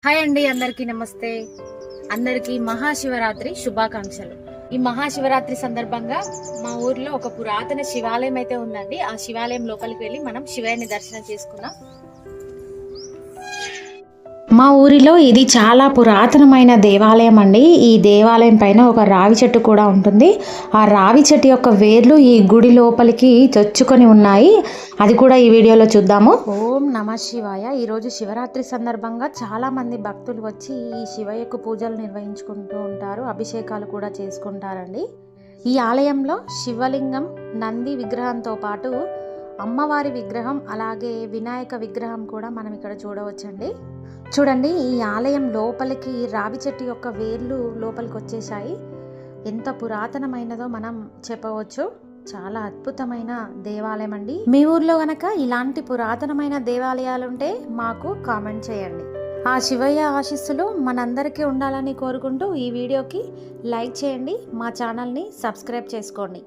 Hi అండి, అందరికీ నమస్తే. అందరికీ మహాశివరాత్రి శుభాకాంక్షలు. ఈ మహాశివరాత్రి సందర్భంగా మా ఊర్లో ఒక పురాతన శివాలయం అయితే ఉందండి. ఆ శివాలయం లోపలికి వెళ్ళి మనం శివయ్యని దర్శనం చేసుకుందాం. మా ఊరిలో ఇది చాలా పురాతనమైన దేవాలయం అండి. ఈ దేవాలయం పైన ఒక రావి చెట్టు కూడా ఉంటుంది. ఆ రావి చెట్టు యొక్క వేర్లు ఈ గుడి లోపలికి చొచ్చుకొని ఉన్నాయి. అది కూడా ఈ వీడియోలో చూద్దాము. ఓం నమ శివాయ. ఈరోజు శివరాత్రి సందర్భంగా చాలా మంది భక్తులు వచ్చి ఈ శివయ్యకు పూజలు నిర్వహించుకుంటూ ఉంటారు, అభిషేకాలు కూడా చేసుకుంటారండి. ఈ ఆలయంలో శివలింగం, నంది విగ్రహంతో పాటు అమ్మవారి విగ్రహం, అలాగే వినాయక విగ్రహం కూడా మనం ఇక్కడ చూడవచ్చండి. చూడండి, ఈ ఆలయం లోపలికి రావి చెట్టు యొక్క వేర్లు లోపలికి వచ్చేసాయి. ఎంత పురాతనమైనదో మనం చెప్పవచ్చు. చాలా అద్భుతమైన దేవాలయం అండి. మీ ఊర్లో గనక ఇలాంటి పురాతనమైన దేవాలయాలుంటే మాకు కామెంట్ చేయండి. ఆ శివయ్య ఆశీస్సులు మనందరికీ ఉండాలని కోరుకుంటూ ఈ వీడియోకి లైక్ చేయండి, మా ఛానల్ని సబ్స్క్రైబ్ చేసుకోండి.